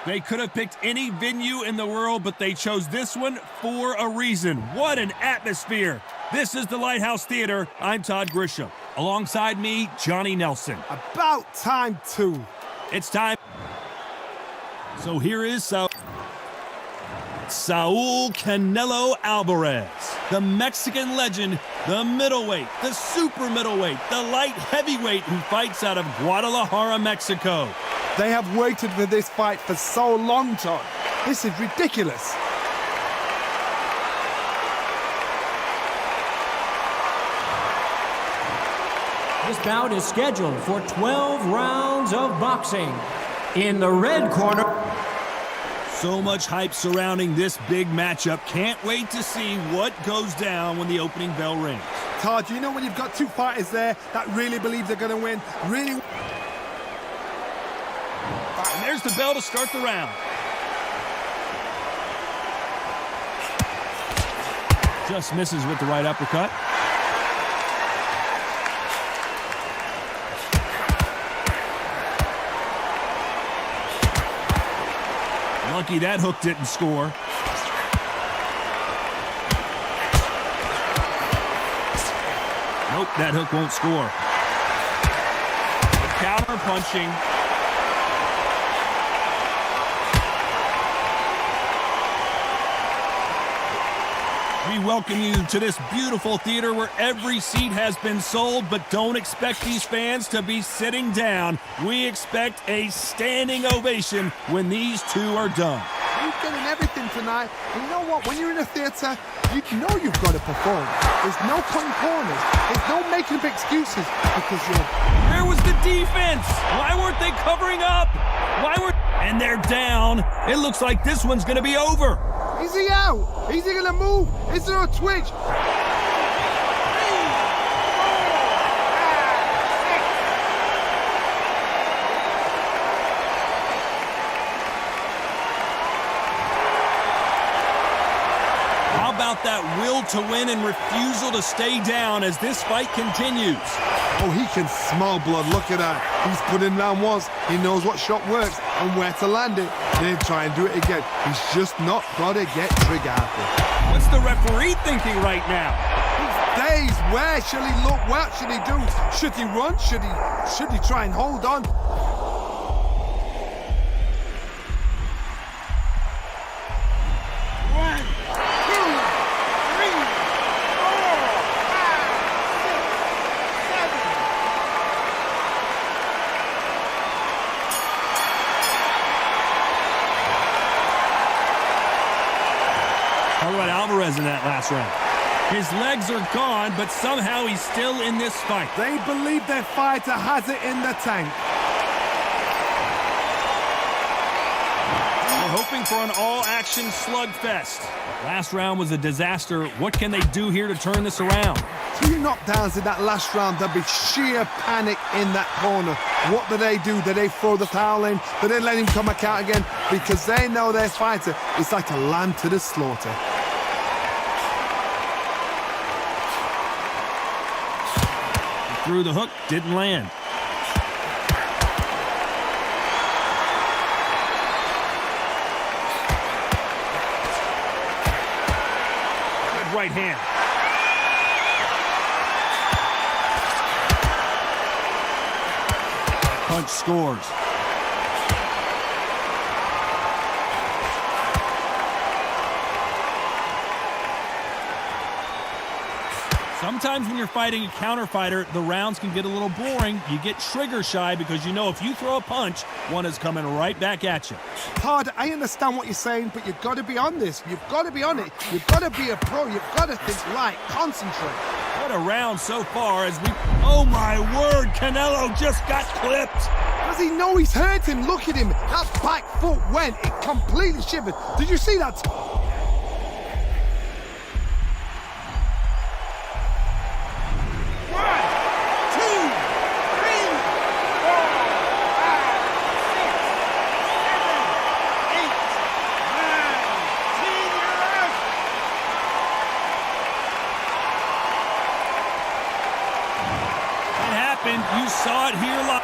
They could have picked any venue in the world, but they chose this one for a reason. What an atmosphere. This is the Lighthouse Theater. I'm Todd Grisham. Alongside me, Johnny Nelson. About time, too. It's time. So here is Saul Canelo Alvarez, the Mexican legend, the middleweight, the super middleweight, the light heavyweight who fights out of Guadalajara, Mexico. They have waited for this fight for so long, Todd. This is ridiculous. This bout is scheduled for 12 rounds of boxing. In the red corner. So much hype surrounding this big matchup. Can't wait to see what goes down when the opening bell rings. Todd, you know when you've got two fighters there that really believe they're going to win, really... And there's the bell to start the round. Just misses with the right uppercut. Lucky that hook didn't score. Nope, that hook won't score. Counter punching. We welcome you to this beautiful theater where every seat has been sold, but don't expect these fans to be sitting down. We expect a standing ovation when these two are done. You're getting everything tonight. And you know what? When you're in a theater, you know you've got to perform. There's no cutting corners. There's no making up excuses because you're... Where was the defense? Why weren't they covering up? And they're down. It looks like this one's going to be over. Is he out? Is he going to move? Is there a twitch? How about that will to win and refusal to stay down as this fight continues? Oh, he can smell blood. Look at that. He's put in round once. He knows what shot works and where to land it. Then try and do it again. He's just not got to get trigger happy. What's the referee thinking right now? He's dazed. Where should he look? What should he do? Should he run? Should he try and hold on? How about Alvarez in that last round? His legs are gone, but somehow he's still in this fight. They believe their fighter has it in the tank. We're hoping for an all-action slugfest. Last round was a disaster. What can they do here to turn this around? 2 knockdowns in that last round. There'll be sheer panic in that corner. What do? Do they throw the towel in? Do they let him come back out again? Because they know their fighter is like a lamb to the slaughter. Threw the hook, didn't land. Good right hand. Punch scores. Sometimes when you're fighting a counter fighter, the rounds can get a little boring. You get trigger shy because you know if you throw a punch, one is coming right back at you. Todd, I understand what you're saying, but you've got to be on this. You've got to be on it. You've got to be a pro. You've got to think right. Concentrate. What a round so far as we... Oh, my word. Canelo just got clipped. Does he know he's hurt him? Look at him. That back foot went. It completely shivered. Did you see that? You saw it here live.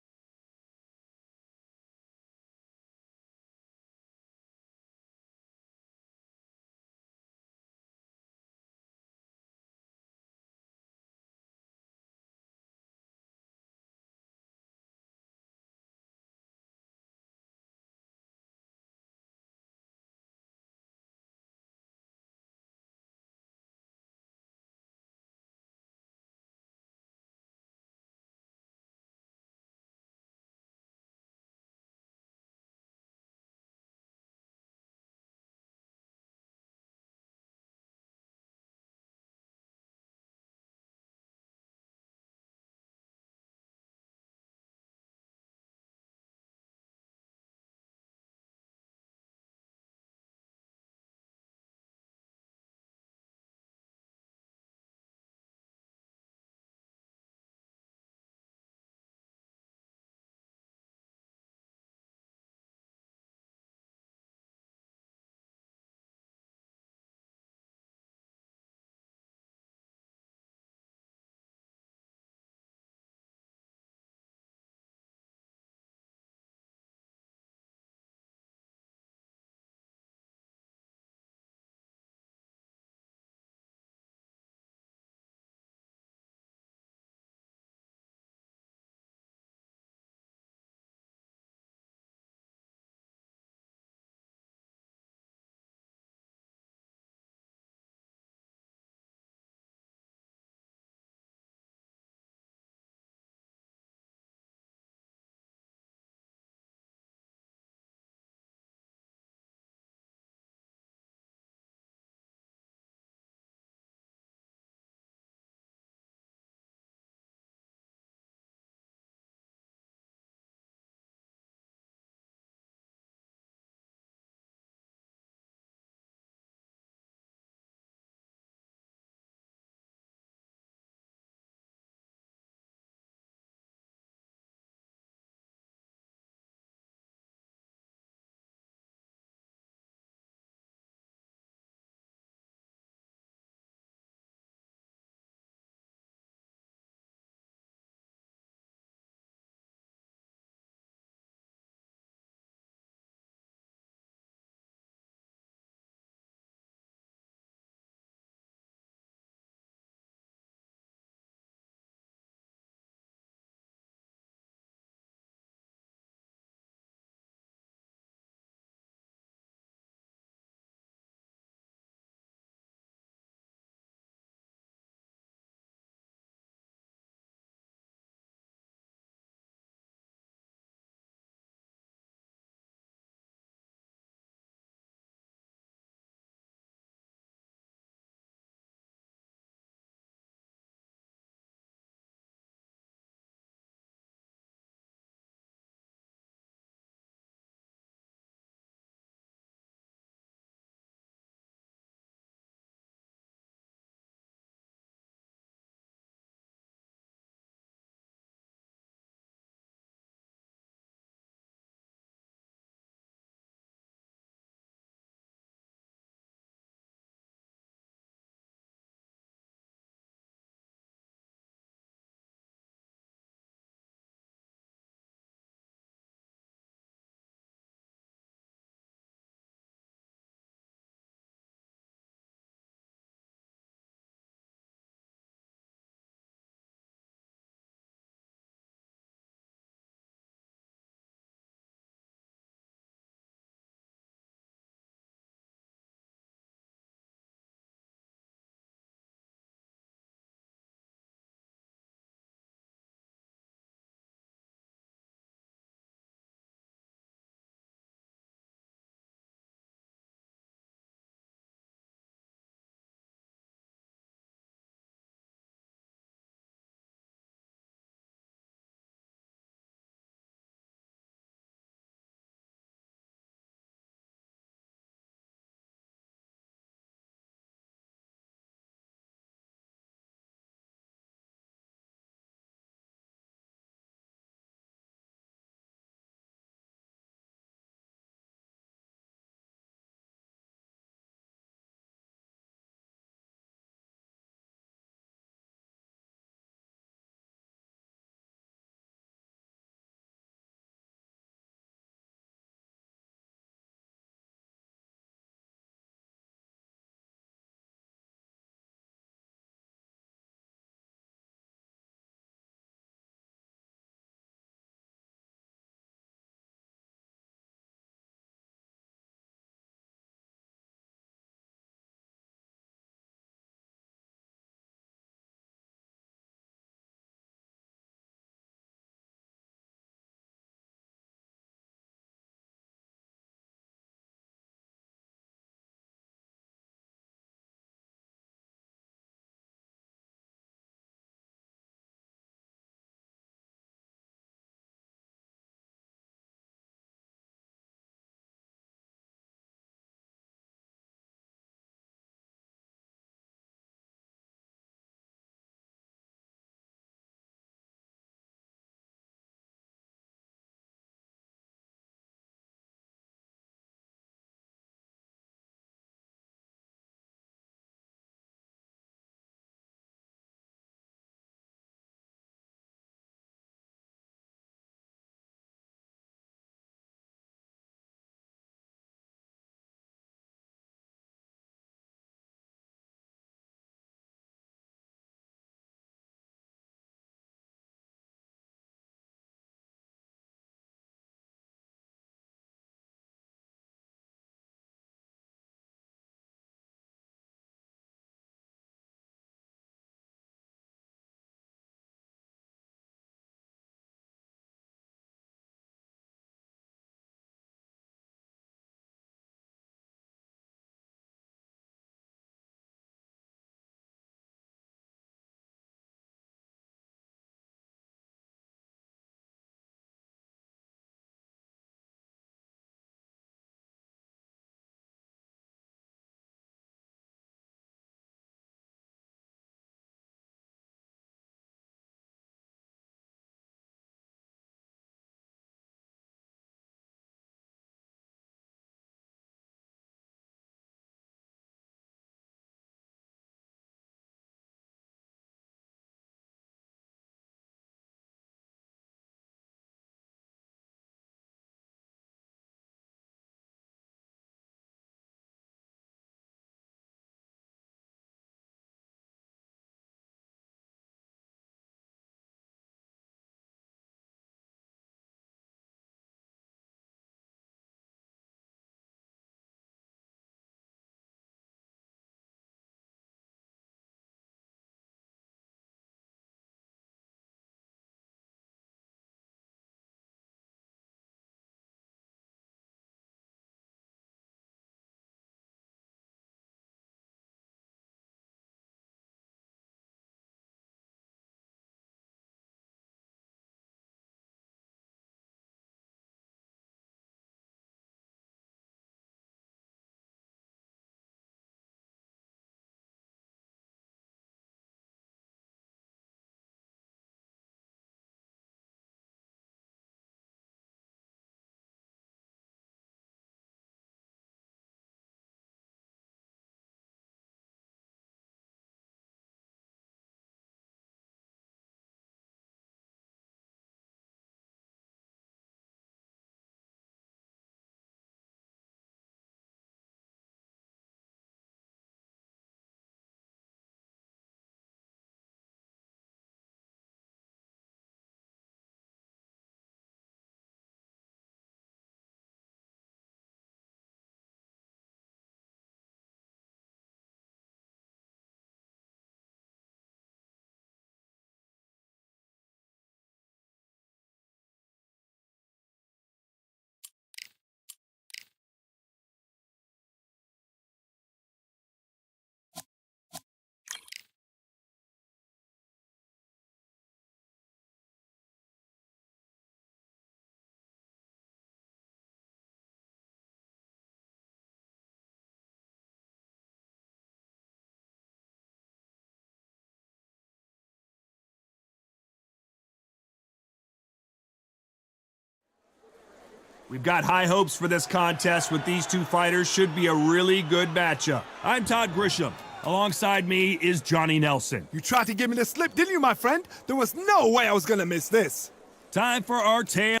We've got high hopes for this contest with these two fighters. Should be a really good matchup. I'm Todd Grisham. Alongside me is Johnny Nelson. You tried to give me the slip, didn't you, my friend? There was no way I was going to miss this. Time for our tale.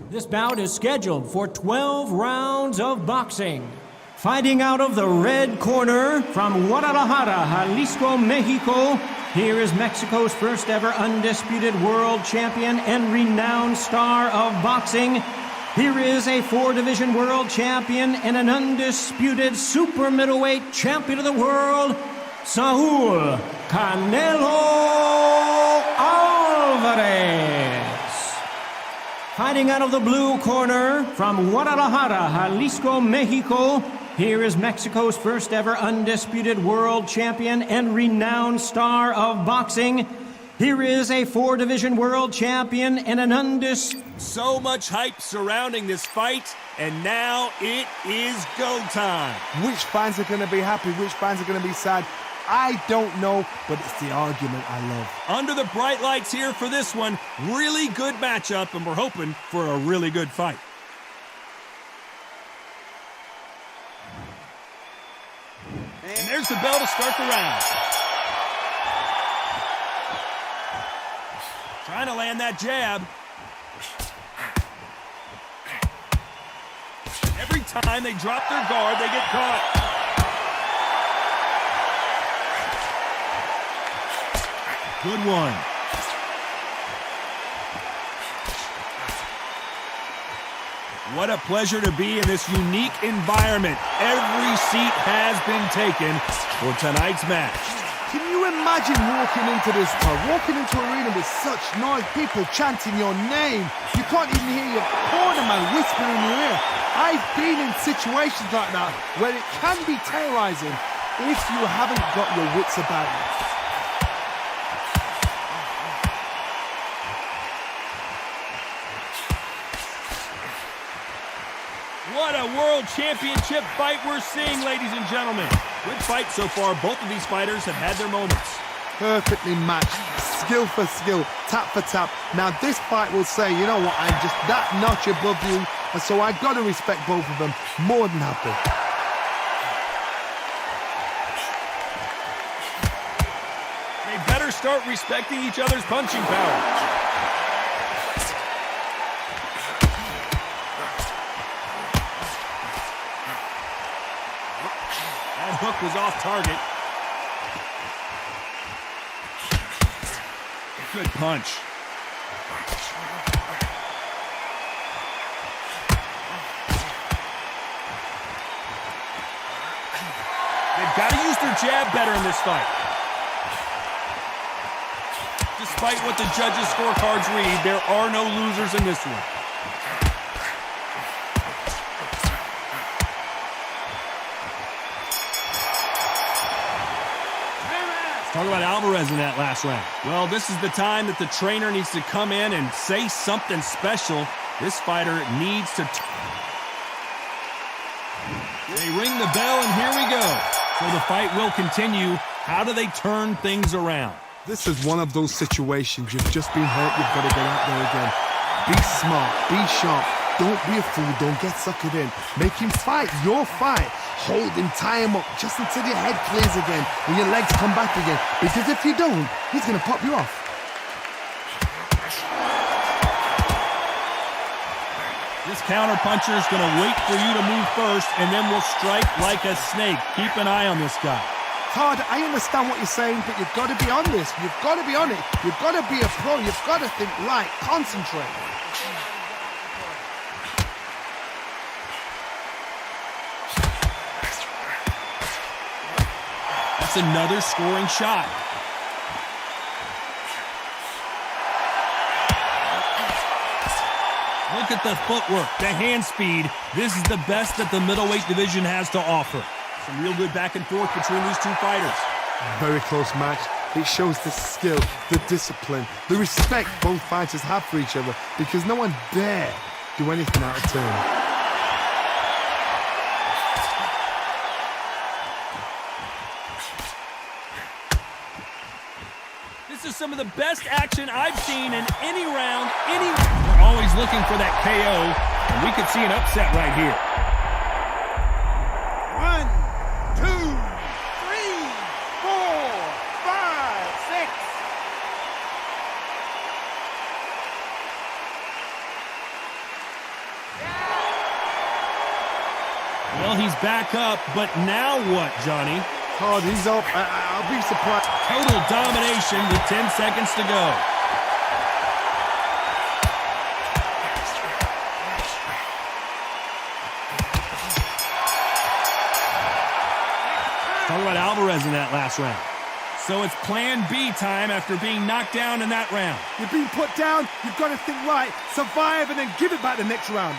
This bout is scheduled for 12 rounds of boxing. Fighting out of the red corner from Guadalajara, Jalisco, Mexico, here is Mexico's first ever undisputed world champion and renowned star of boxing. Here is a 4-division world champion and an undisputed super middleweight champion of the world, Saul Canelo Alvarez. Fighting out of the blue corner from Guadalajara, Jalisco, Mexico, here is Mexico's first ever undisputed world champion and renowned star of boxing. Here is a 4-division world champion and an undisputed... So much hype surrounding this fight, and now it is go time. Which fans are going to be happy? Which fans are going to be sad? I don't know, but it's the argument I love. Under the bright lights here for this one, really good matchup, and we're hoping for a really good fight. And there's the bell to start the round. Trying to land that jab. Every time they drop their guard, they get caught. Good one. What a pleasure to be in this unique environment. Every seat has been taken for tonight's match. Can you imagine walking into this club, walking into an arena with such noise, people chanting your name? You can't even hear your cornerman whispering in your ear. I've been in situations like that where it can be terrorizing if you haven't got your wits about you. What a world championship fight we're seeing, ladies and gentlemen. Good fight so far. Both of these fighters have had their moments. Perfectly matched, skill for skill, tap for tap. Now this fight will say, you know what, I'm just that notch above you, and so I've got to respect both of them. More than happy. They better start respecting each other's punching power. Hook was off target. Good punch. They've got to use their jab better in this fight. Despite what the judges' scorecards read, there are no losers in this one. Talk about Alvarez in that last round. Well, this is the time that the trainer needs to come in and say something special. This fighter needs to... They ring the bell, and here we go. So the fight will continue. How do they turn things around? This is one of those situations. You've just been hurt. You've got to get out there again. Be smart. Be sharp. Don't be a fool. Don't get suckered in. Make him fight your fight. Hold him, tie him up, just until your head clears again and your legs come back again. Because if you don't, he's going to pop you off. This counter-puncher is going to wait for you to move first, and then will strike like a snake. Keep an eye on this guy. Todd, I understand what you're saying, but you've got to be on this. You've got to be on it. You've got to be a pro. You've got to think right. Concentrate. That's another scoring shot. Look at the footwork, the hand speed. This is the best that the middleweight division has to offer. Some real good back and forth between these two fighters. Very close match. It shows the skill, the discipline, the respect both fighters have for each other, because no one dare do anything out of turn. This This is some of the best action I've seen in any round, We're always looking for that KO, and we could see an upset right here. 1, 2, 3, 4, 5, 6. Well, he's back up, but now what, Johnny? Todd, he's up. I'll be surprised. Total domination with 10 seconds to go. Talk about Alvarez in that last round. So it's plan B time after being knocked down in that round. You've been put down. You've got to think right, survive, and then give it back the next round.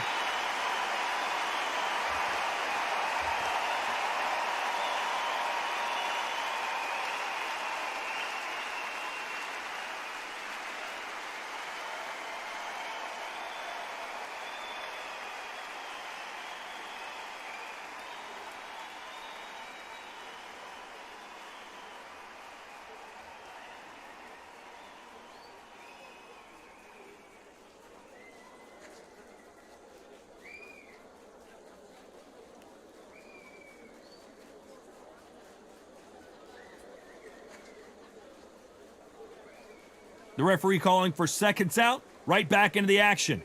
The referee calling for seconds out, right back into the action.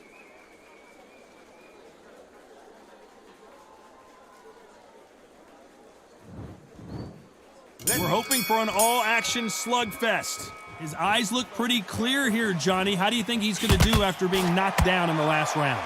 We're hoping for an all-action slugfest. His eyes look pretty clear here, Johnny. How do you think he's going to do after being knocked down in the last round?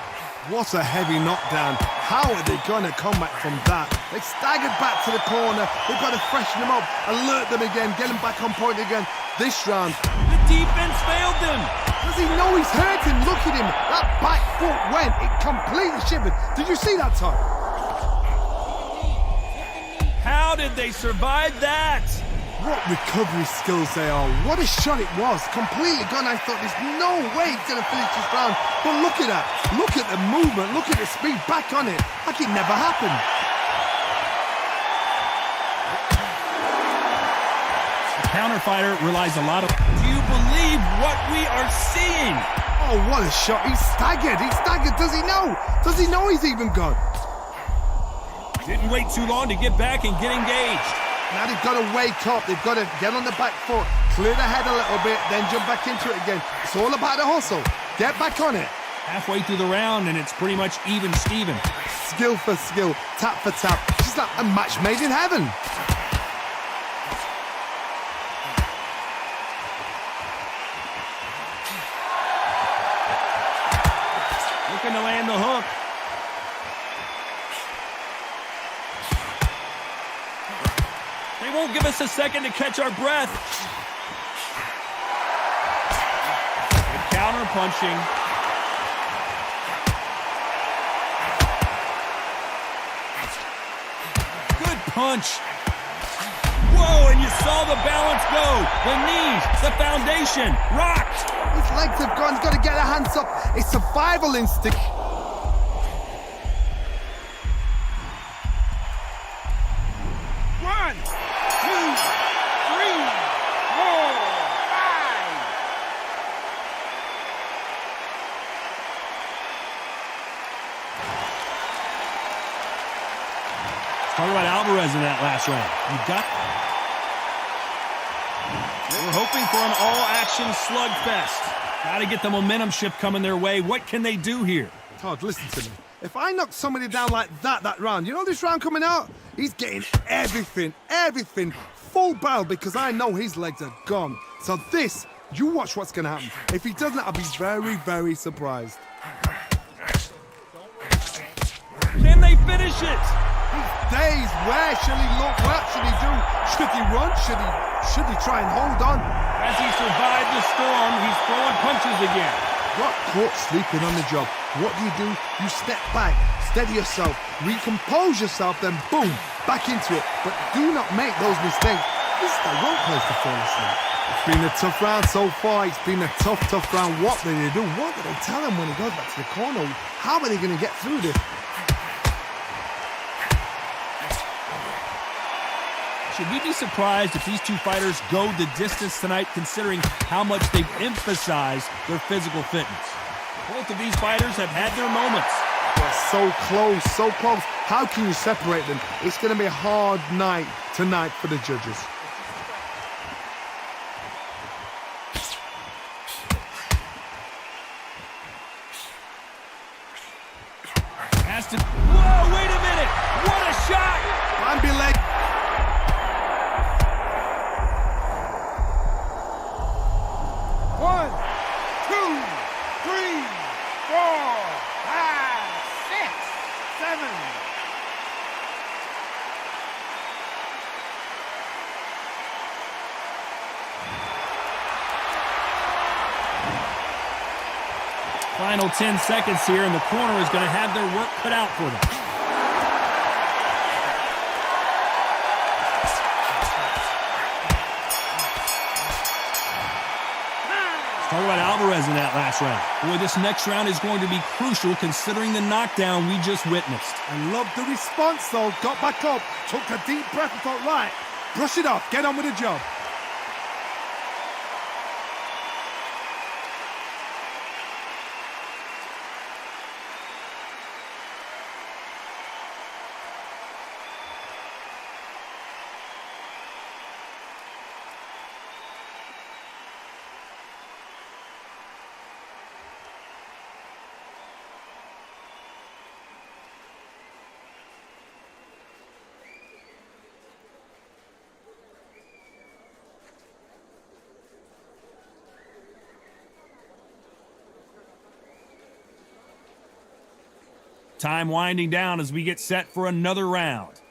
What a heavy knockdown. How are they going to come back from that? They staggered back to the corner. They've got to freshen them up, alert them again, get them back on point again. This round, the defense failed them. Does he know he's hurting? Look at him. That back foot went. It completely shivered. Did you see that, Todd? How did they survive that? What recovery skills they are. What a shot it was. Completely gone. I thought there's no way he's going to finish this round. But look at that. Look at the movement. Look at the speed. Back on it. Like it never happened. The counter fighter relies a lot of... Do you believe what we are seeing? Oh, what a shot. He's staggered. He's staggered. Does he know? Does he know he's even gone? Didn't wait too long to get back and get engaged. Now they've got to wake up. They've got to get on the back foot, clear the head a little bit, then jump back into it again. It's all about the hustle. Get back on it. Halfway through the round, and it's pretty much even Steven. Skill for skill, tap for tap. Just like a match made in heaven. Looking to land the hook. They won't give us a second to catch our breath. Good counter punching. Good punch. Whoa, and you saw the balance go. The knees, the foundation, rocked. His legs have gone. He's got to get the hands up. It's survival instinct. Talk about Alvarez in that last round. We're hoping for an all-action slugfest. Got to get the momentum shift coming their way. What can they do here? Todd, listen to me. If I knock somebody down like that round, you know this round coming out? He's getting everything, full barrel, because I know his legs are gone. So this, you watch what's going to happen. If he doesn't, I'll be very, very surprised. Can they finish it? Days, where shall he look? What should he do? Should he run? Should he try and hold on? As he survived the storm, he's throwing punches again. Got caught sleeping on the job. What do? You step back, steady yourself, recompose yourself, then boom, back into it. But do not make those mistakes. This is the wrong place to fall asleep. It's been a tough round so far. It's been a tough round. What did they do? What did they tell him when he goes back to the corner? How are they going to get through this? Should we be surprised if these two fighters go the distance tonight, considering how much they've emphasized their physical fitness? Both of these fighters have had their moments. They're so close, so close. How can you separate them? It's going to be a hard night tonight for the judges. Whoa, wait a minute! What a shot! Bambi leg. One, two, three, four, five, six, seven. Final 10 seconds here, and the corner is going to have their work cut out for them. Let's talk about Alvarez in that last round. Boy, this next round is going to be crucial considering the knockdown we just witnessed. I love the response, though. Got back up, took a deep breath and thought, right, brush it off, get on with the job. Time winding down as we get set for another round.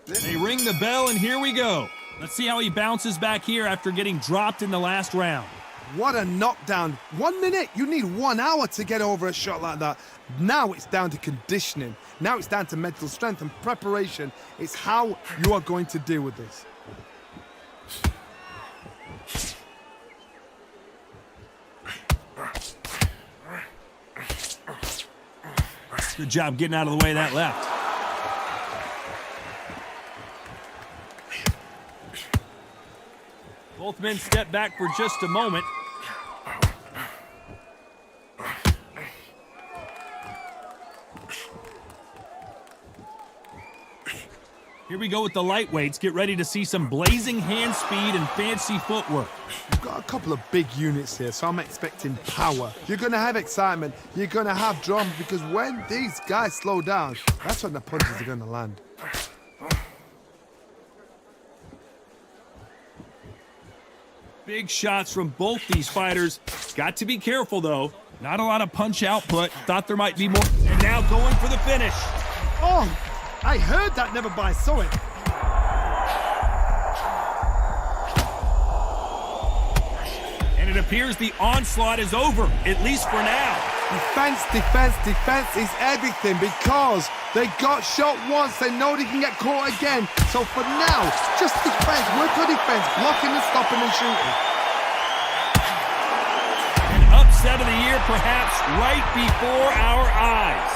They ring the bell, and here we go. Let's see how he bounces back here after getting dropped in the last round. What a knockdown. 1 minute, you need 1 hour to get over a shot like that. Now it's down to conditioning. Now it's down to mental strength and preparation. It's how you are going to deal with this. Good job getting out of the way of that left. Both men step back for just a moment. Here we go with the lightweights. Get ready to see some blazing hand speed and fancy footwork. You've got a couple of big units here, so I'm expecting power. You're going to have excitement. You're going to have drama, because when these guys slow down, that's when the punches are going to land. Big shots from both these fighters. Got to be careful, though. Not a lot of punch output. Thought there might be more. And now going for the finish. Oh, I heard that, never by saw it. And it appears the onslaught is over, at least for now. Defense, defense, defense is everything, because they got shot once. They know they can get caught again. So for now, just defense, work on defense, blocking and stopping and shooting. An upset of the year, perhaps right before our eyes.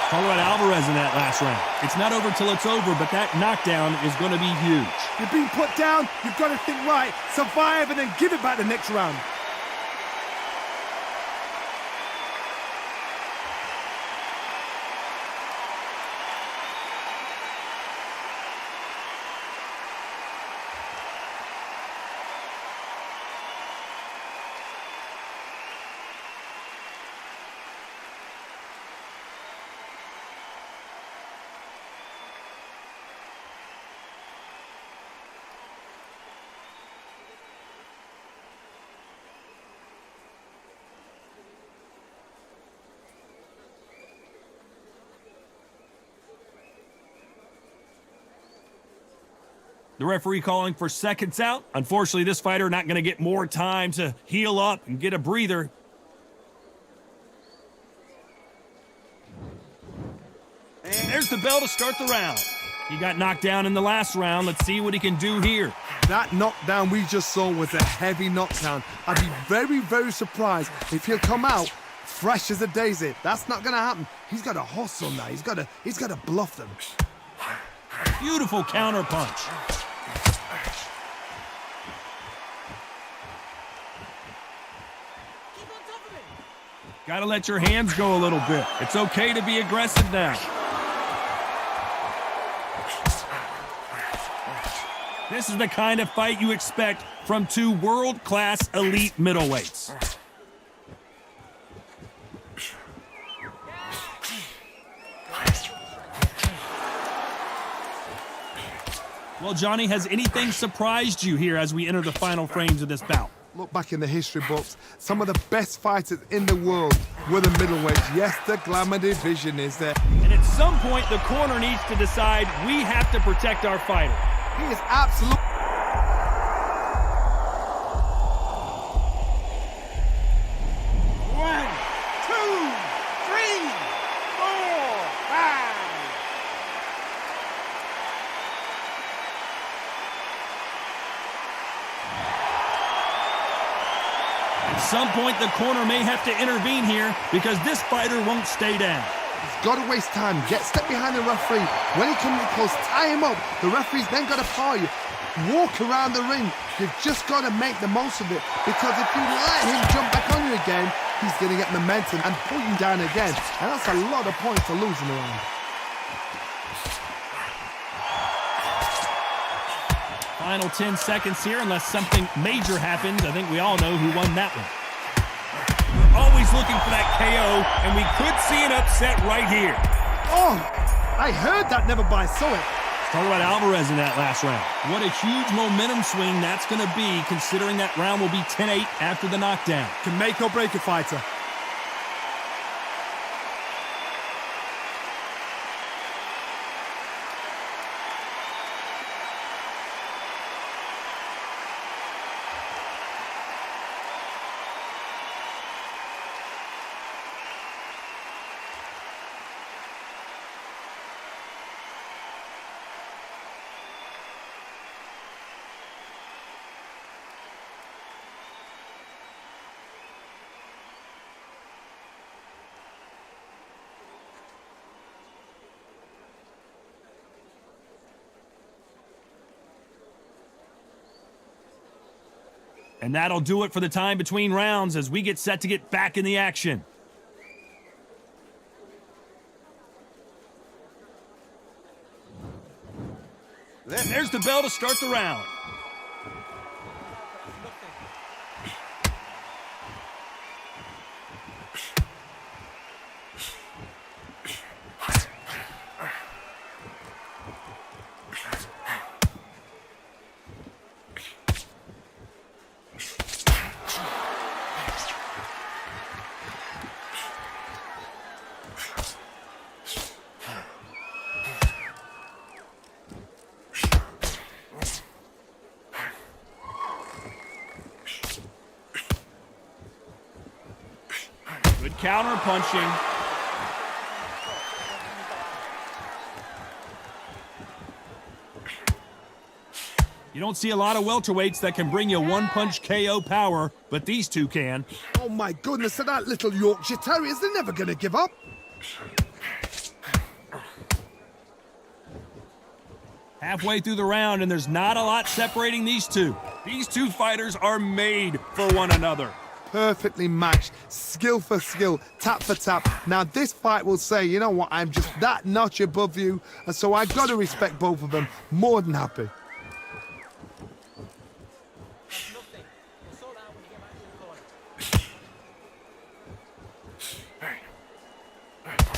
Talk about Alvarez in that last round. It's not over till it's over, but that knockdown is going to be huge. You're being put down, you've got to think right, survive, and then give it back the next round. The referee calling for seconds out. Unfortunately, this fighter not going to get more time to heal up and get a breather. And there's the bell to start the round. He got knocked down in the last round. Let's see what he can do here. That knockdown we just saw was a heavy knockdown. I'd be very, very surprised if he'll come out fresh as a daisy. That's not going to happen. He's got to hustle now. He's got to bluff them. Beautiful counter punch. Got to let your hands go a little bit. It's okay to be aggressive now. This is the kind of fight you expect from two world-class elite middleweights. Well, Johnny, has anything surprised you here as we enter the final frames of this bout? Look back in the history books. Some of the best fighters in the world were the middleweights. Yes, the glamour division is there. And at some point, the corner needs to decide we have to protect our fighter. He is absolutely... One, two, three, four, five. At some point, the corner may have to intervene here because this fighter won't stay down. He's got to waste time. Step behind the referee. When he comes close, tie him up. The referee's then got to power you. Walk around the ring. You've just got to make the most of it, because if you let him jump back on you again, he's going to get momentum and pull you down again. And that's a lot of points to lose in the round. Final 10 seconds here, unless something major happens. I think we all know who won that one. We're always looking for that KO, and we could see an upset right here. Oh, I heard that, never by saw it. Talk about Alvarez in that last round. What a huge momentum swing that's going to be, considering that round will be 10-8 after the knockdown. Can make or break a fighter. And that'll do it for the time between rounds as we get set to get back in the action. There's the bell to start the round. Good counter punching. You don't see a lot of welterweights that can bring you one-punch KO power, but these two can. Oh my goodness, that little Yorkshire Terriers, they're never going to give up. Halfway through the round, and there's not a lot separating these two. These two fighters are made for one another. Perfectly matched, skill for skill, tap for tap. Now this fight will say, you know what, I'm just that notch above you, and so I've got to respect both of them. More than happy.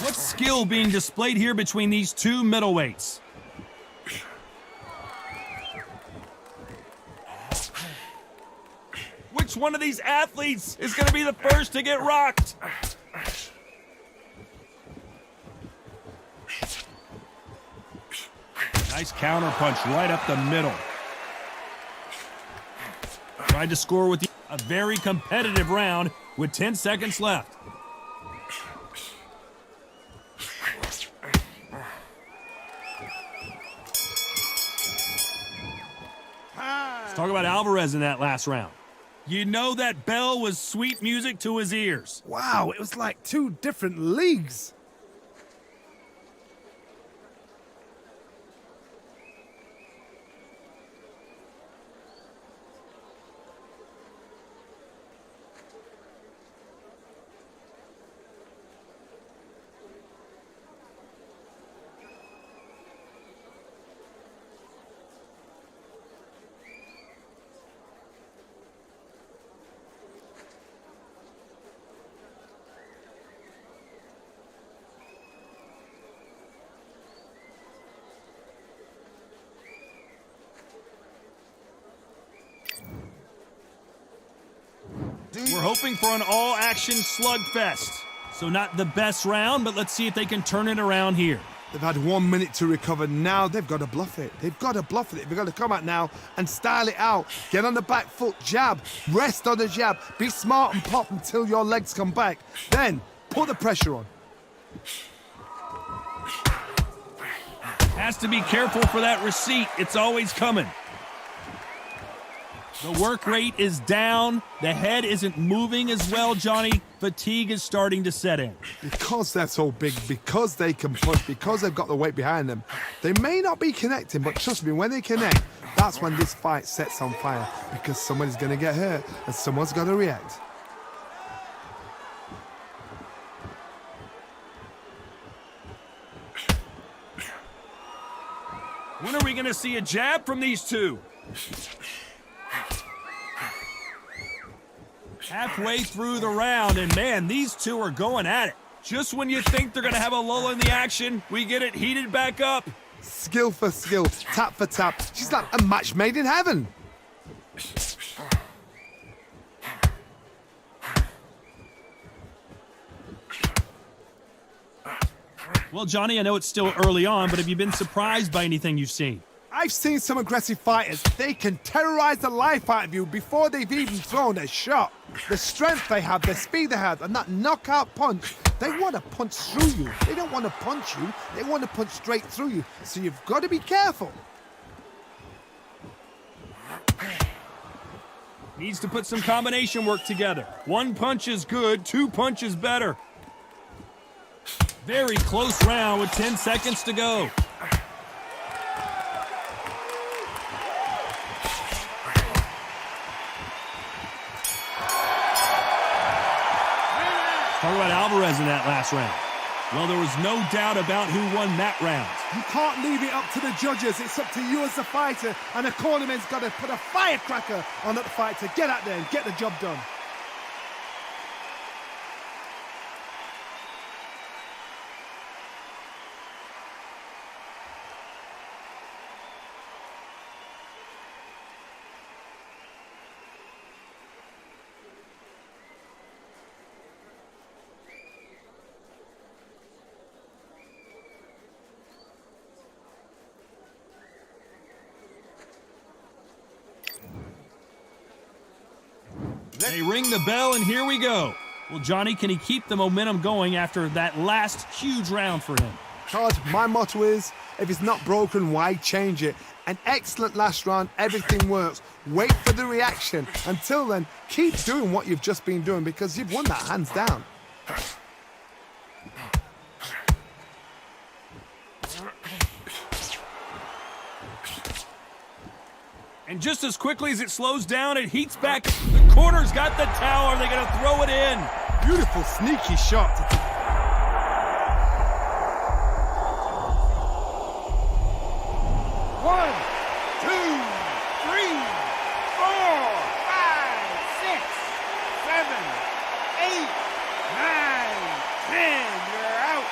What skill being displayed here between these two middleweights? Which one of these athletes is going to be the first to get rocked? Nice counter punch right up the middle. Tried to score with a very competitive round with 10 seconds left. Let's talk about Alvarez in that last round. You know that bell was sweet music to his ears. Wow, it was like two different leagues. We're hoping for an all-action slugfest. So not the best round, but let's see if they can turn it around here. They've had 1 minute to recover. Now they've got to bluff it. They've got to bluff it. They've got to come out now and style it out. Get on the back foot, jab, rest on the jab. Be smart and pop until your legs come back. Then put the pressure on. Has to be careful for that receipt. It's always coming. The work rate is down. The head isn't moving as well, Johnny. Fatigue is starting to set in. Because they're so big, because they can push, because they've got the weight behind them, they may not be connecting, but trust me, when they connect, that's when this fight sets on fire, because somebody's going to get hurt and someone's got to react. When are we going to see a jab from these two? Halfway through the round, and man, these two are going at it. Just when you think they're going to have a lull in the action, we get it heated back up. Skill for skill, tap for tap. She's like a match made in heaven. Well, Johnny, I know it's still early on, but have you been surprised by anything you've seen? I've seen some aggressive fighters. They can terrorize the life out of you before they've even thrown a shot. The strength they have, the speed they have, and that knockout punch, they want to punch through you. They don't want to punch you. They want to punch straight through you. So you've got to be careful. Needs to put some combination work together. One punch is good, two punches better. Very close round with 10 seconds to go. Talk about Alvarez in that last round. Well, there was no doubt about who won that round. You can't leave it up to the judges. It's up to you as the fighter, and the cornerman's got to put a firecracker on that fight to get out there and get the job done. They ring the bell, and here we go. Well, Johnny, can he keep the momentum going after that last huge round for him? Todd, my motto is, if it's not broken, why change it? An excellent last round, everything works. Wait for the reaction. Until then, keep doing what you've just been doing because you've won that hands down. And just as quickly as it slows down, it heats back. The corner's got the towel. Are they going to throw it in? Beautiful, sneaky shot. One, two, three, 4, 5, 6, 7, 8, 9, 10. You're out.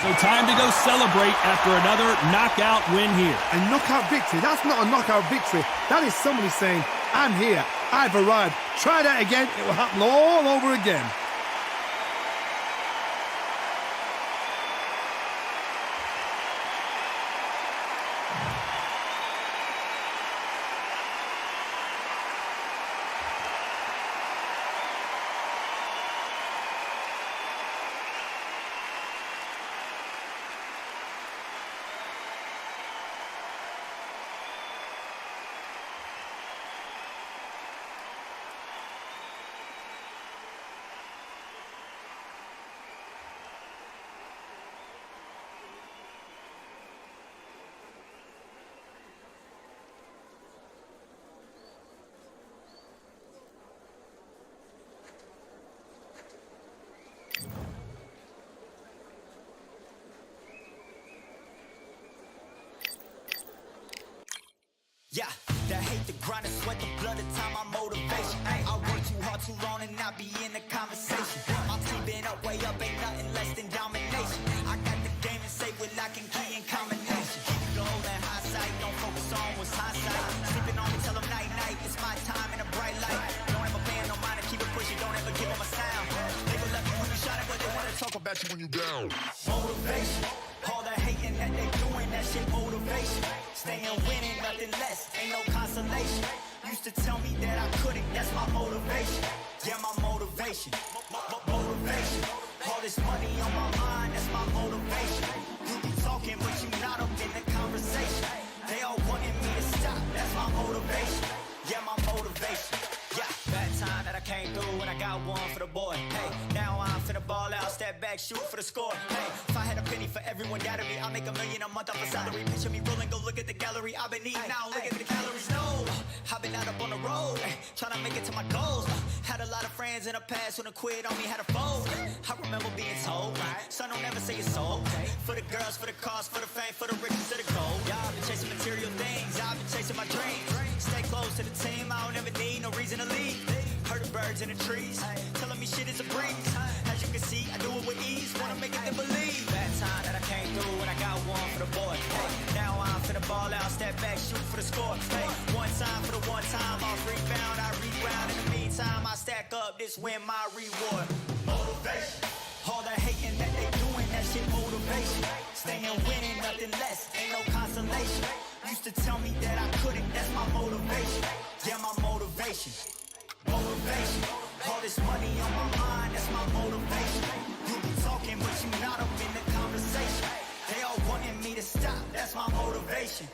So time to go celebrate after another knockout win here. A knockout victory, that's not a knockout victory. That is somebody saying, I'm here, I've arrived. Try that again, it will happen all over again. hate, the grind, the sweat, the blood, the time, my motivation. Ay, I work too hard, too long, and not be in the conversation. My team been up, way up, ain't nothing less than domination. I got the game and say with lock and key and combination. Keep it low and high sight, don't focus on what's hindsight. Sleeping on me, tell them night, night, it's my time in a bright light. Don't ever pay no mind and keep it pushing, don't ever give them a sound. They gon' love you when you shine it, but they wanna talk about you when you down. Motivation, all the hating that they doing, that shit motivation. Staying winning, nothing less, ain't no consolation. Used to tell me that I couldn't, that's my motivation. Yeah, my motivation, motivation. All this money on my mind, that's my motivation. You be talking, but you not up in the conversation. They all wanting me to stop, that's my motivation. Yeah, my motivation. Yeah, bad time that I came through and I got one for the boy. Hey, now I'm finna ball out, step back, shoot for the score. Hey, if I had a penny for everyone doubted me, I'll make $1 million a month off a salary. Picture me rolling, go look at the gallery. I've been eating now, look at the calories. No, I've been out up on the road, trying to make it to my goals. Had a lot of friends in the past when I quit on me, had a fold. I remember being told, son, don't ever say it's so. For the girls, for the cars, for the fame, for the riches, for the gold. Yeah, I've been chasing material things, I've been chasing my dreams. Stay close to the team, I don't ever need no reason to leave. Heard the birds in the trees, telling me shit is a breeze. As you can see, I do it with ease, wanna make it to believe. Bad time that I came through and I got one for the boy. Hey, now I'm finna ball out, step back, shoot for the score. Hey, one time for the one time, off rebound, I rebound. In the meantime, I stack up, this win my reward. Motivation, all the hating that they doing, that shit motivation. Staying winning, nothing less, ain't no consolation. Used to tell me that I couldn't, that's my motivation. Yeah, my motivation, motivation. All this money on my mind, that's my motivation. You be talking, but you not up in the conversation. They all wanting me to stop, that's my motivation.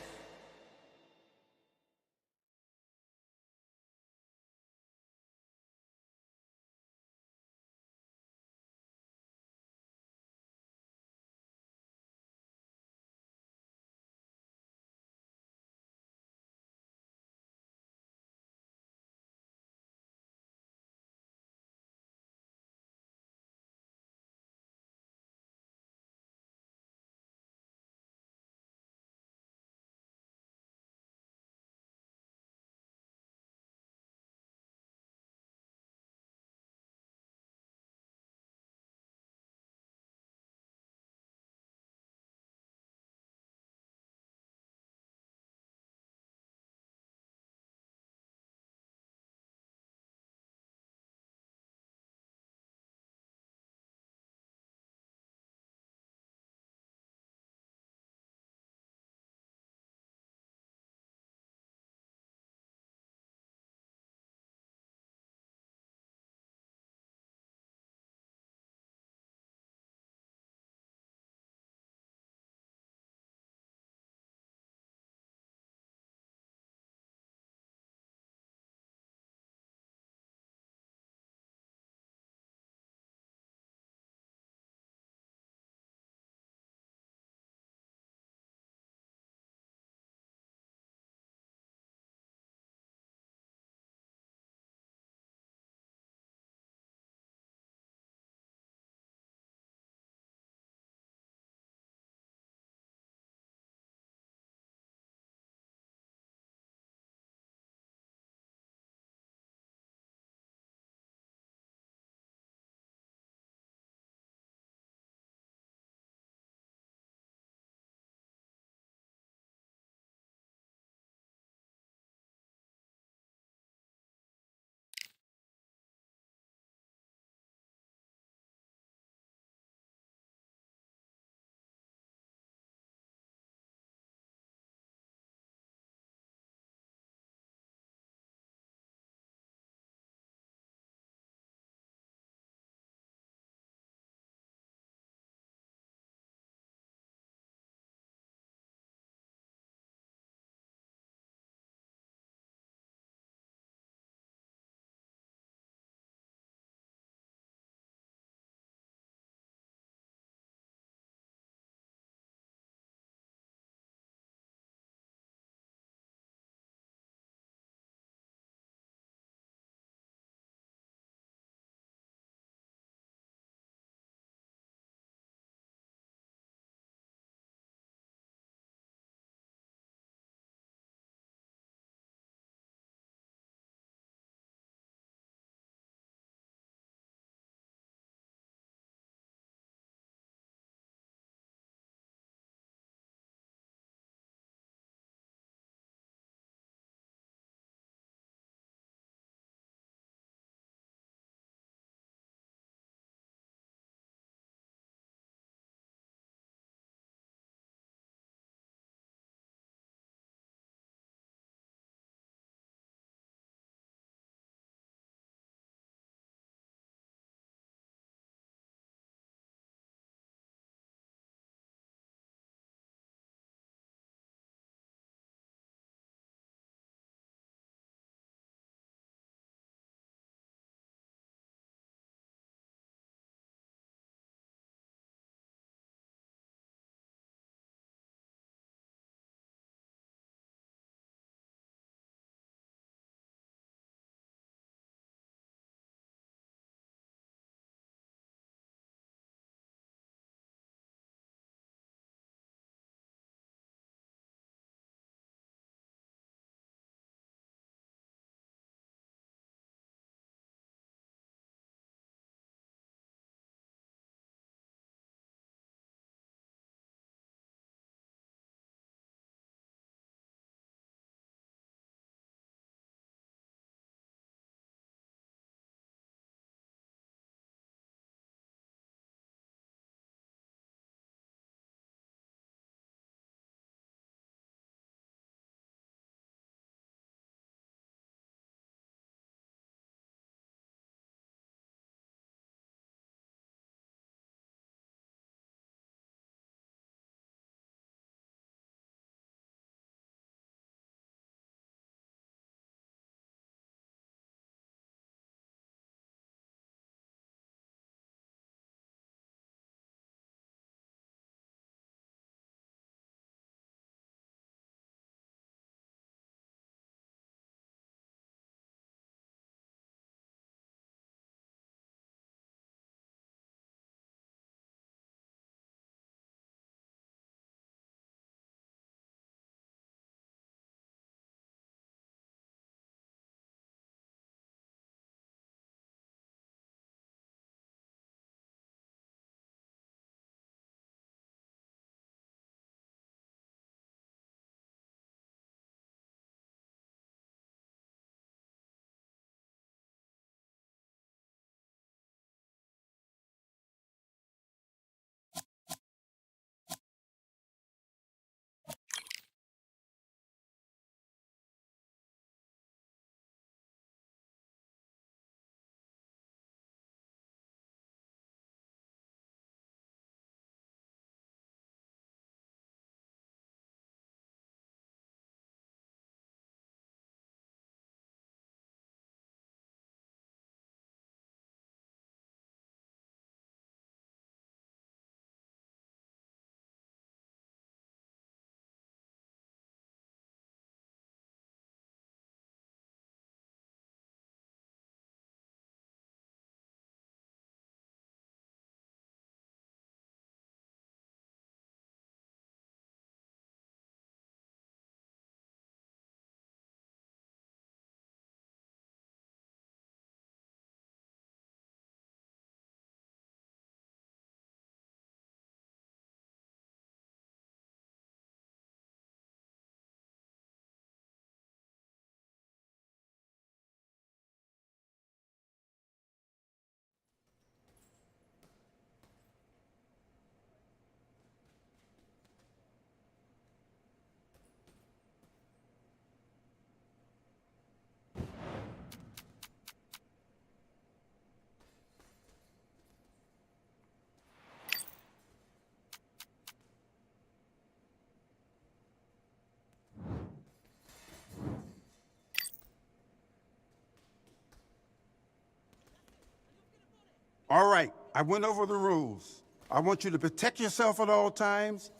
All right, I went over the rules. I want you to protect yourself at all times,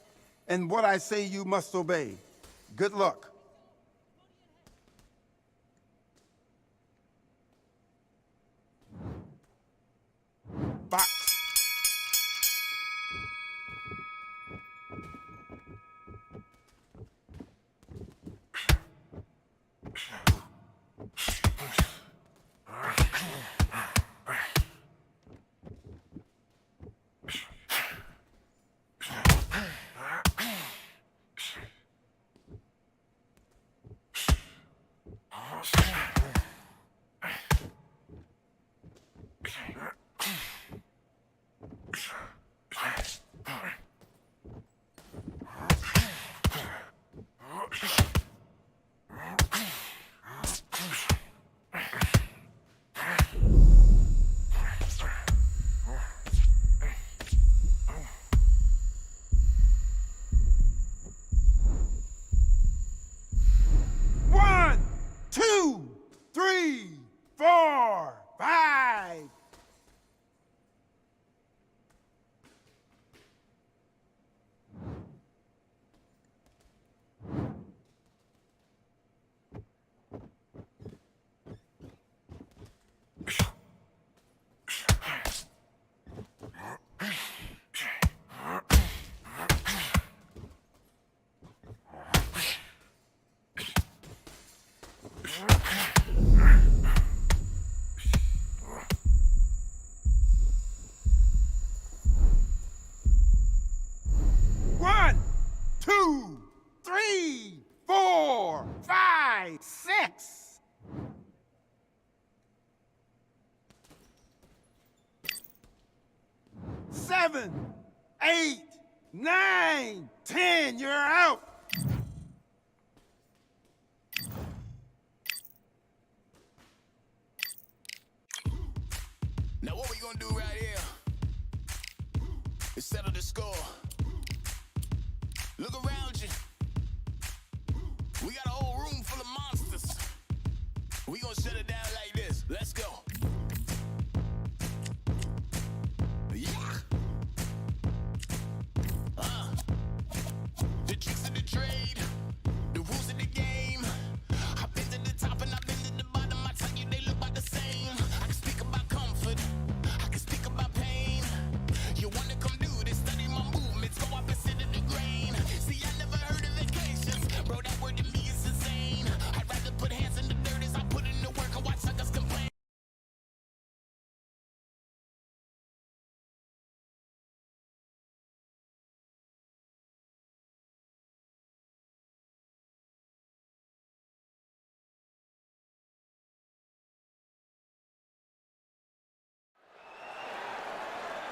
and what I say you must obey. Good luck. Box. One, two, three, four, five, six. 7, 8, 9, 10. You're out. Now what we gonna do right here is settle the score. Look around you. We got a whole room full of monsters. We gonna shut it down like this. Let's go. Yeah. The tricks of the trade, the rules of the game. I've been to the top and I've been to the bottom. I tell you they look about the same. I can speak about comfort. I can speak about pain. You wanna come do this? Study my movements. Go up and sit in the grain. See, I never heard of vacations. Bro, that word to me is insane. I'd rather put hands in the dirt as I put in the work and watch suckers complain.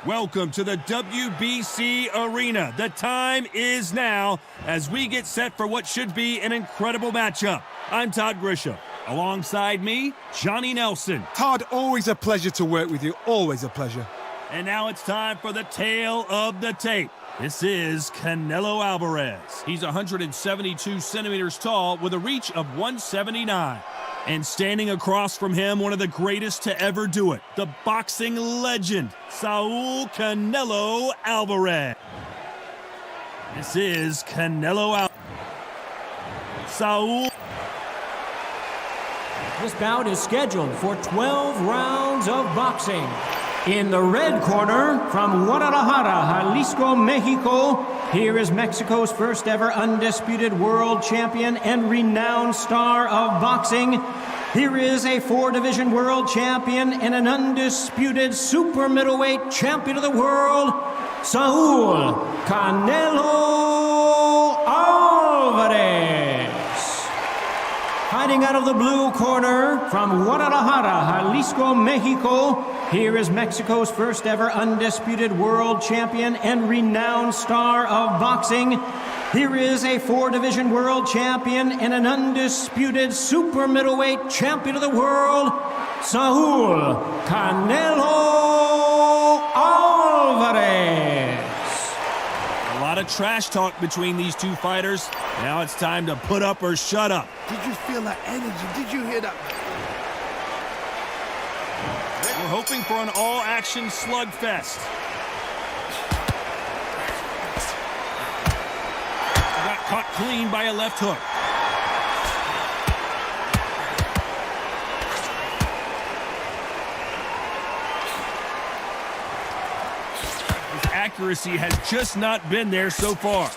Welcome to the WBC Arena. The time is now as we get set for what should be an incredible matchup. I'm Todd Grisham. Alongside me, Johnny Nelson. Todd, always a pleasure to work with you. Always a pleasure. And now it's time for the tale of the tape. This is Canelo Alvarez. He's 172 centimeters tall with a reach of 179. And standing across from him, one of the greatest to ever do it, the boxing legend, Saul Canelo Alvarez. This is Canelo Alvarez. Saul. This bout is scheduled for 12 rounds of boxing. In the red corner, from Guadalajara, Jalisco, Mexico, here is Mexico's first ever undisputed world champion and renowned star of boxing. Here is a 4-division world champion and an undisputed super middleweight champion of the world, Saul Canelo Alvarez. Fighting out of the blue corner, from Guadalajara, Jalisco, Mexico, here is Mexico's first ever undisputed world champion and renowned star of boxing. Here is a 4-division world champion and an undisputed super middleweight champion of the world, Saul Canelo Alvarez. A lot of trash talk between these two fighters. Now it's time to put up or shut up. Did you feel that energy? Did you hear that? We're hoping for an all-action slugfest. Got caught clean by a left hook. His accuracy has just not been there so far.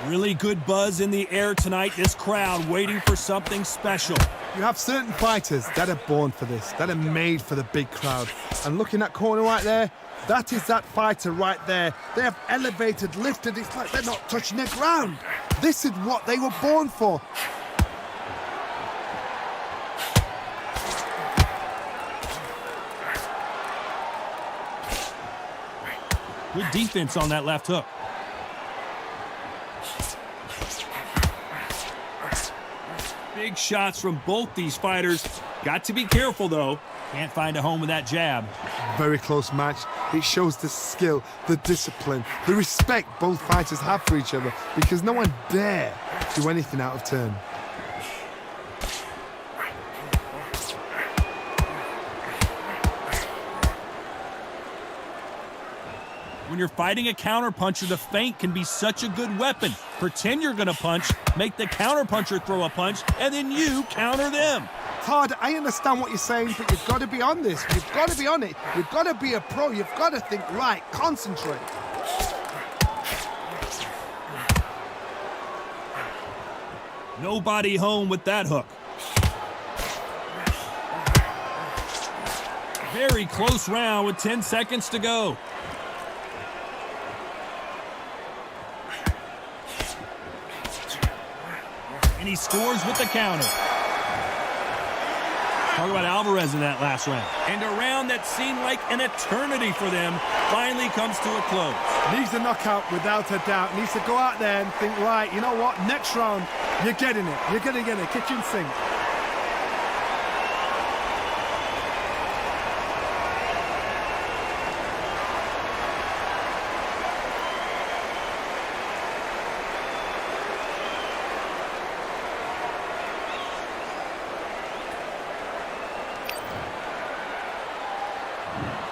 Really good buzz in the air tonight. This crowd waiting for something special. You have certain fighters that are born for this, that are made for the big crowd. And looking at corner right there, that is that fighter right there. They have elevated, lifted, it's like they're not touching the ground. This is what they were born for. Good defense on that left hook. Big shots from both these fighters. Got to be careful, though. Can't find a home with that jab. Very close match. It shows the skill, the discipline, the respect both fighters have for each other because no one dare do anything out of turn. When you're fighting a counterpuncher, the feint can be such a good weapon. Pretend you're going to punch, make the counterpuncher throw a punch, and then you counter them. Todd, I understand what you're saying, but you've got to be on this. You've got to be on it. You've got to be a pro. You've got to think right. Concentrate. Nobody home with that hook. Very close round with 10 seconds to go. And he scores with the counter. Talk about Alvarez in that last round. And a round that seemed like an eternity for them finally comes to a close. Needs a knockout without a doubt. Needs to go out there and think, right, you know what? Next round, you're getting it. You're going to get a kitchen sink.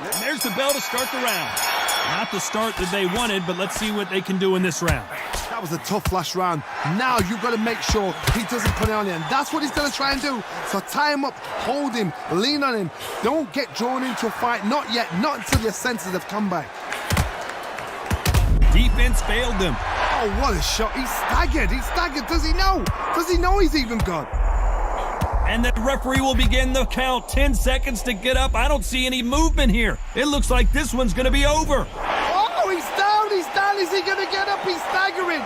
And there's the bell to start the round. Not the start that they wanted, but let's see what they can do in this round. That was a tough last round. Now you've got to make sure he doesn't put it on you, and that's what he's going to try and do. So tie him up, hold him, lean on him. Don't get drawn into a fight. Not yet. Not until your senses have come back. Defense failed them. Oh, what a shot. He's staggered. He's staggered. Does he know? Does he know he's even gone? And the referee will begin the count. 10 seconds to get up. I don't see any movement here. It looks like this one's going to be over. Oh, he's down. He's down. Is he going to get up? He's staggering.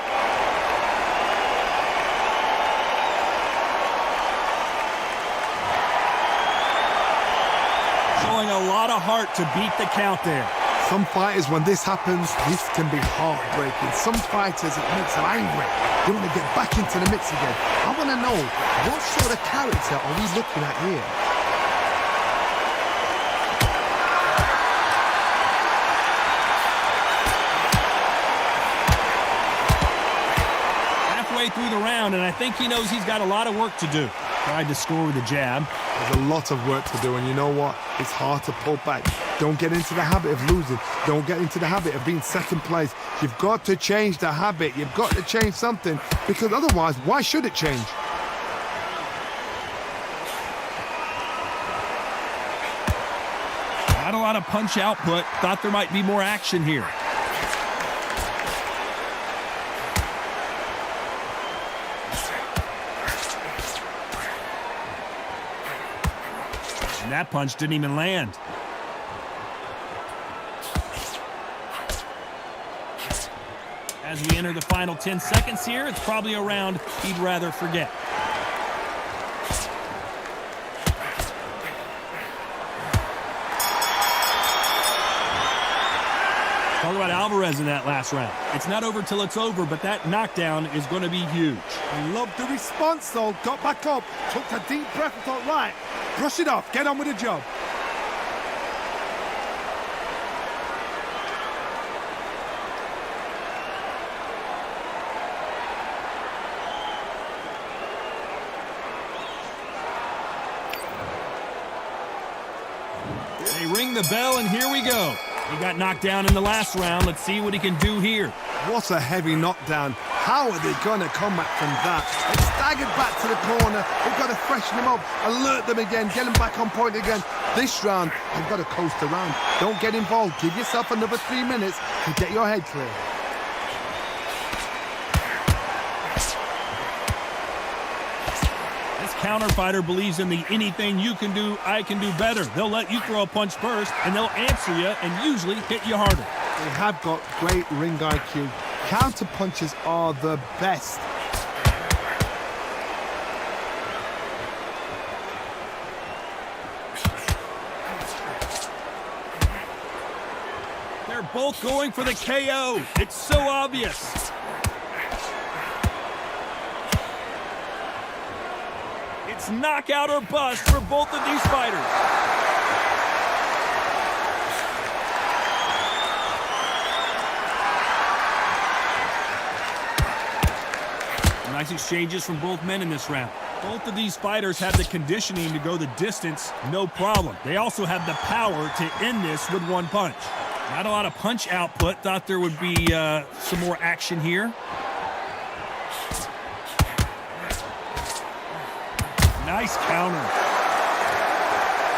Showing a lot of heart to beat the count there. Some fighters, when this happens, this can be heartbreaking. Some fighters, it makes them angry. They want to get back into the mix again. I want to know, what sort of character are we looking at here? Halfway through the round, and I think he knows he's got a lot of work to do. Tried to score with a jab. There's a lot of work to do, and you know what? It's hard to pull back. Don't get into the habit of losing. Don't get into the habit of being second place. You've got to change the habit. You've got to change something, because otherwise, why should it change? Not a lot of punch output. Thought there might be more action here. And that punch didn't even land. As we enter the final 10 seconds here, it's probably a round he'd rather forget. Talk about Alvarez in that last round. It's not over till it's over, but that knockdown is going to be huge. I love the response, though. Got back up, took a deep breath and thought, right, brush it off, get on with the job. They ring the bell, and here we go. He got knocked down in the last round. Let's see what he can do here. What a heavy knockdown. How are they going to come back from that? They staggered back to the corner. They've got to freshen them up, alert them again, get them back on point again. This round, they've got to coast around. Don't get involved. Give yourself another 3 minutes to get your head clear. This counter fighter believes in the anything you can do, I can do better. They'll let you throw a punch first, and they'll answer you and usually hit you harder. They have got great ring IQ. Counter punches are the best. They're both going for the KO. It's so obvious. It's knockout or bust for both of these fighters. Nice exchanges from both men in this round. Both of these fighters have the conditioning to go the distance, no problem. They also have the power to end this with one punch. Not a lot of punch output. Thought there would be some more action here. Nice counter.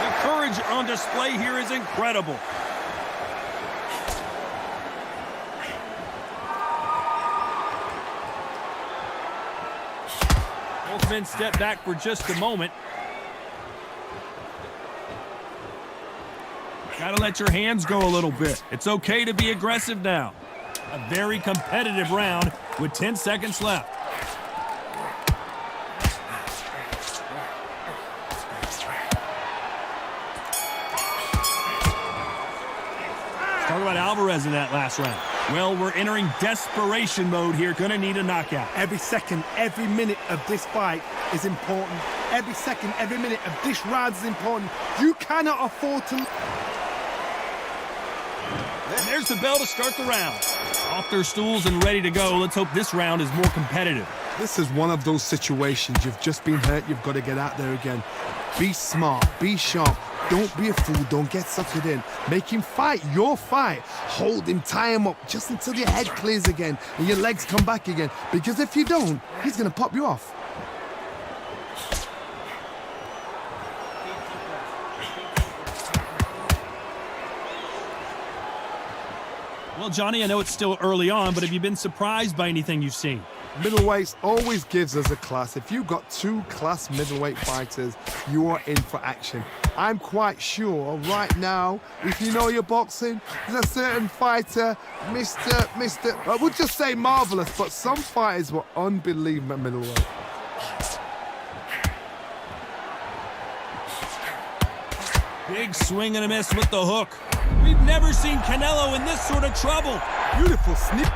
The courage on display here is incredible. Both men step back for just a moment. Gotta let your hands go a little bit. It's okay to be aggressive now. A very competitive round with 10 seconds left. Talk about Alvarez in that last round. Well, we're entering desperation mode here. Gonna need a knockout. Every second, every minute of this fight is important. Every second, every minute of this round is important. You cannot afford to... And there's the bell to start the round. Off their stools and ready to go. Let's hope this round is more competitive. This is one of those situations. You've just been hurt. You've got to get out there again. Be smart. Be sharp. Don't be a fool. Don't get suckered in. Make him fight your fight. Hold him, tie him up just until your head clears again and your legs come back again. Because if you don't, he's going to pop you off. Well, Johnny, I know it's still early on, but have you been surprised by anything you've seen? Middleweights always gives us a class. If you've got two class middleweight fighters, you are in for action. I'm quite sure right now, if you know your boxing, there's a certain fighter, I would just say marvelous, but some fighters were unbelievable at middleweight. Big swing and a miss with the hook. We've never seen Canelo in this sort of trouble. Beautiful snip.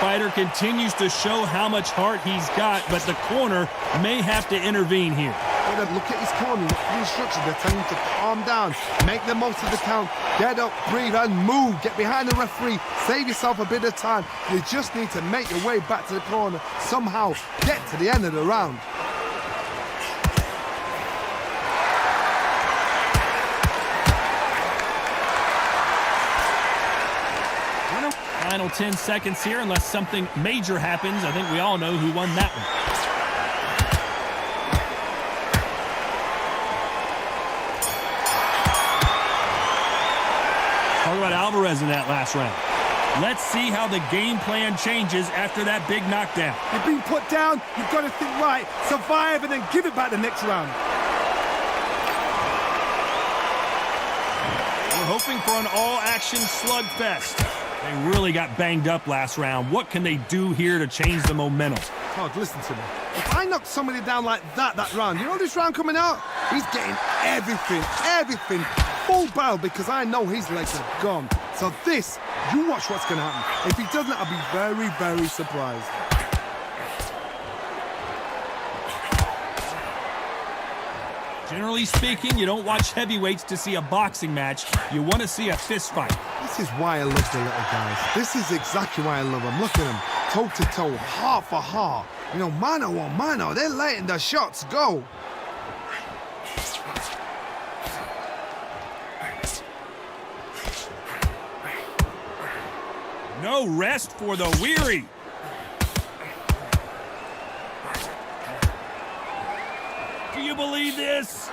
Fighter continues to show how much heart he's got, but the corner may have to intervene here. Look at his corner, look at the instructions. They're telling him to calm down, make the most of the count, get up, breathe, and move. Get behind the referee, save yourself a bit of time. You just need to make your way back to the corner, somehow get to the end of the round. Final 10 seconds here, unless something major happens. I think we all know who won that one. Talk about Alvarez in that last round. Let's see how the game plan changes after that big knockdown. You've been put down, you've got to think right, survive, and then give it back the next round. We're hoping for an all-action slugfest. They really got banged up last round. What can they do here to change the momentum? God, listen to me. If I knock somebody down like that round, you know this round coming out? He's getting everything, full barrel, because I know his legs are gone. So this, you watch what's going to happen. If he doesn't, I'll be very, very surprised. Generally speaking, you don't watch heavyweights to see a boxing match. You want to see a fist fight. This is why I love the little guys. This is exactly why I love them. Look at them, toe to toe, heart for heart. You know, mano a mano, they're letting the shots go. No rest for the weary. Do you believe this?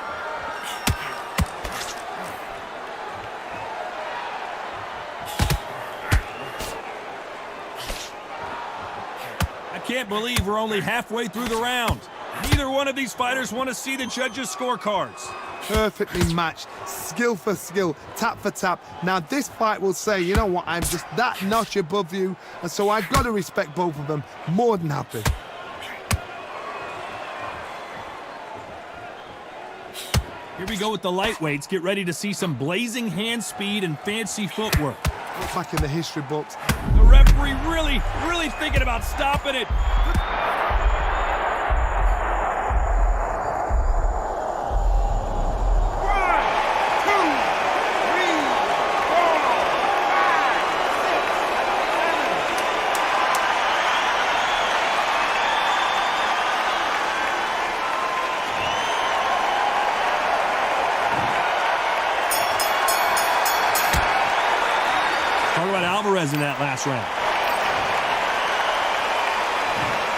I can't believe we're only halfway through the round. Neither one of these fighters want to see the judges' scorecards. Perfectly matched, skill for skill, tap for tap. Now this fight will say, you know what, I'm just that notch above you, and so I've got to respect both of them. More than happy. Here we go with the lightweights. Get ready to see some blazing hand speed and fancy footwork. Look back in the history books. The referee really thinking about stopping it. Talk about Alvarez in that last round.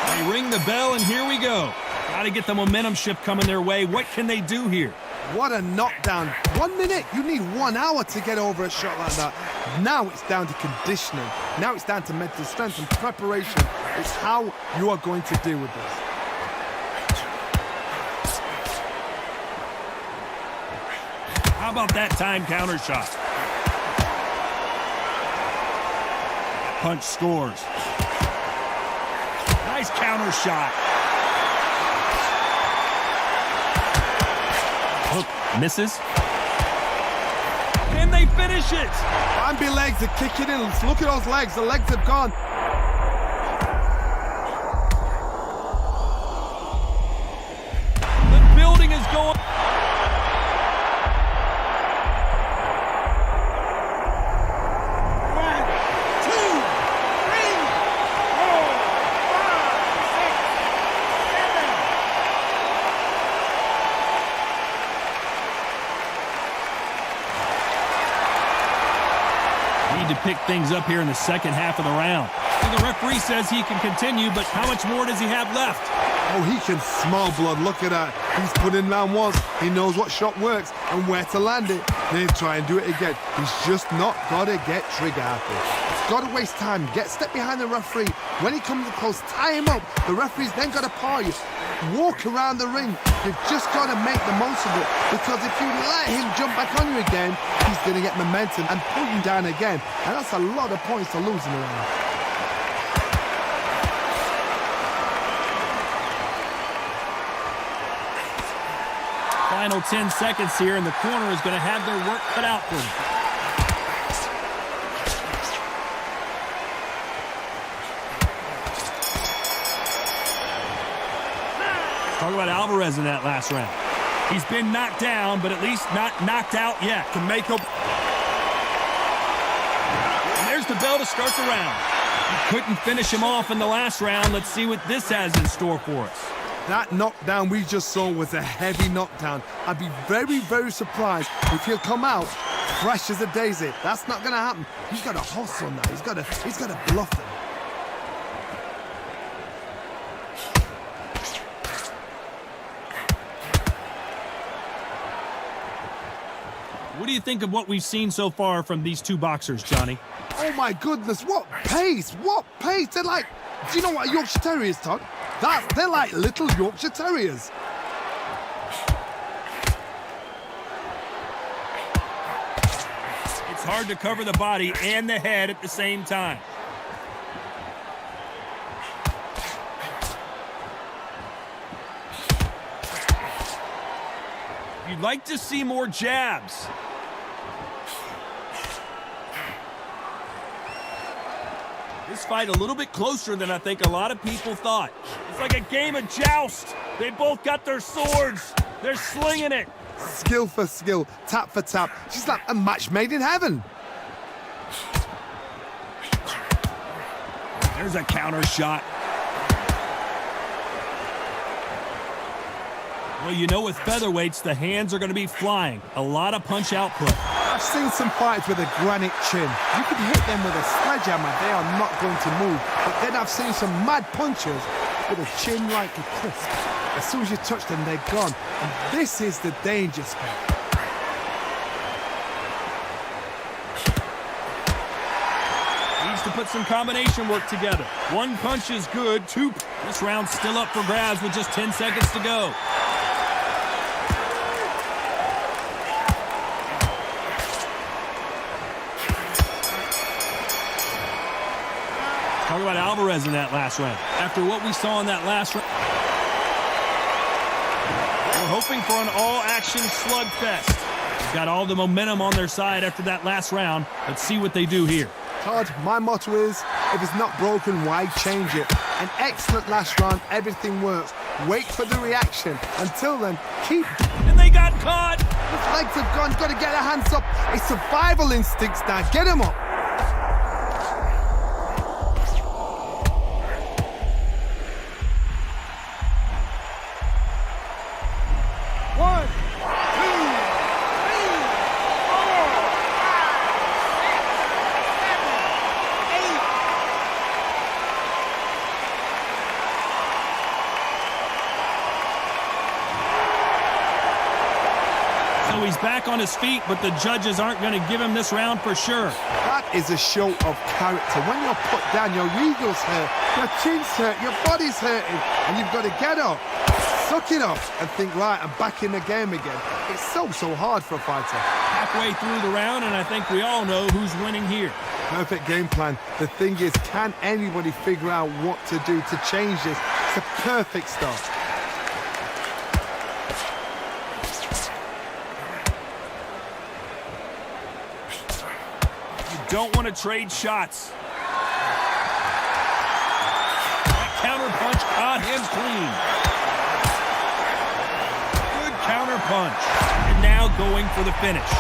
They ring the bell, and here we go. Got to get the momentum shift coming their way. What can they do here? What a knockdown. 1 minute, you need 1 hour to get over a shot like that. Now it's down to conditioning. Now it's down to mental strength and preparation. It's how you are going to deal with this. How about that time counter shot? Punch scores. Nice counter shot. Hook misses. Can they finish it? Bambi legs are kicking in. Look at those legs. The legs have gone. The building is going. To pick things up here in the second half of the round. And the referee says he can continue, but how much more does he have left? Oh, he can smell blood. Look at that. He's put in round one. He knows what shot works and where to land it. Then try and do it again. He's just not got to get trigger happy. He's got to waste time. Step behind the referee. When he comes close, tie him up. The referee's then got to paw you. Walk around the ring. You've just got to make the most of it, because if you let him jump back on you again, he's going to get momentum and pull you down again. And that's a lot of points to lose in the round. Final 10 seconds here, and the corner is going to have their work cut out for them. Talk about Alvarez in that last round. He's been knocked down, but at least not knocked out yet. To make up. And there's the bell to start the round. You couldn't finish him off in the last round. Let's see what this has in store for us. That knockdown we just saw was a heavy knockdown. I'd be very, very surprised if he'll come out fresh as a daisy. That's not going to happen. He's got to hustle on that. He's got to bluff them. What do you think of what we've seen so far from these two boxers, Johnny? Oh my goodness, what pace! What pace! They're like, do you know what a Yorkshire Terrier is, Todd? They're like little Yorkshire Terriers. It's hard to cover the body and the head at the same time. You'd like to see more jabs. This fight a little bit closer than I think a lot of people thought. It's like a game of joust. They both got their swords. They're slinging it. Skill for skill, tap for tap. She's like a match made in heaven. There's a counter shot. Well, you know with featherweights, the hands are going to be flying. A lot of punch output. I've seen some fighters with a granite chin. You could hit them with a sledgehammer, they are not going to move. But then I've seen some mad punchers with a chin like a crisp. As soon as you touch them, they're gone. And this is the danger spot. Needs to put some combination work together. One punch is good, two. This round's still up for grabs with just 10 seconds to go. Talk about Alvarez in that last round. After what we saw in that last round, we're hoping for an all-action slugfest. They've got all the momentum on their side after that last round. Let's see what they do here. Todd, my motto is, if it's not broken, why change it? An excellent last round, everything works. Wait for the reaction. Until then, keep... And they got caught! His legs have gone, got to get their hands up. It's survival instincts now, get him up. So he's back on his feet, but the judges aren't going to give him this round for sure. That is a show of character. When you're put down, your ego's hurt, your chin's hurt, your body's hurting, and you've got to get up, suck it up, and think, right, I'm back in the game again. It's so hard for a fighter. Halfway through the round, and I think we all know who's winning here. Perfect game plan. The thing is, can anybody figure out what to do to change this? It's a perfect start. Don't want to trade shots. That counter punch got him clean. Good counter punch. And now going for the finish.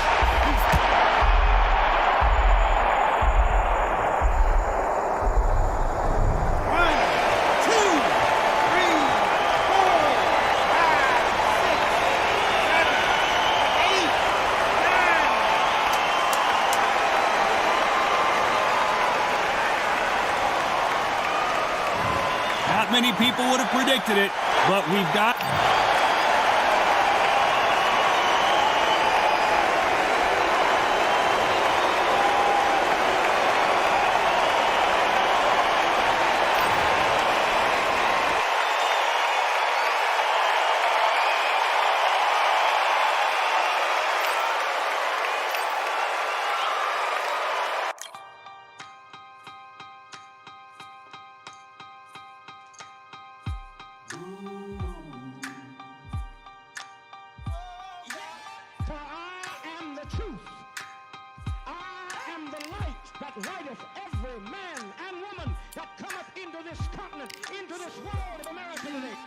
Not many people would have predicted it, but we've got... For I am the truth. I am the light that lighteth every man and woman that cometh into this continent, into this world of America today.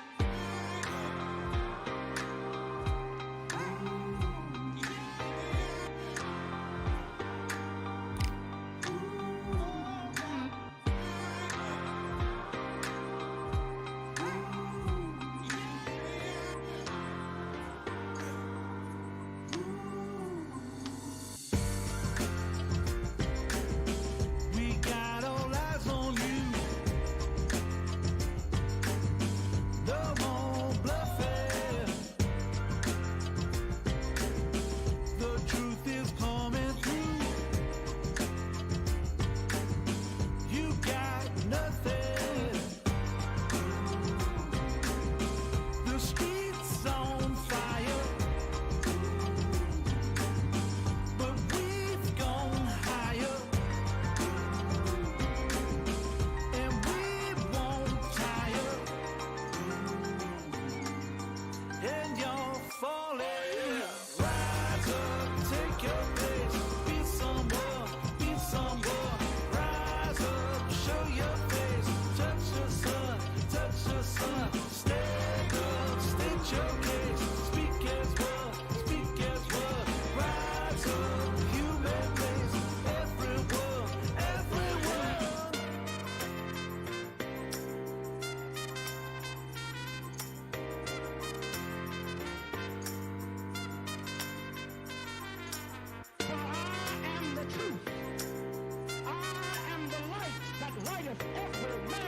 lighteth every man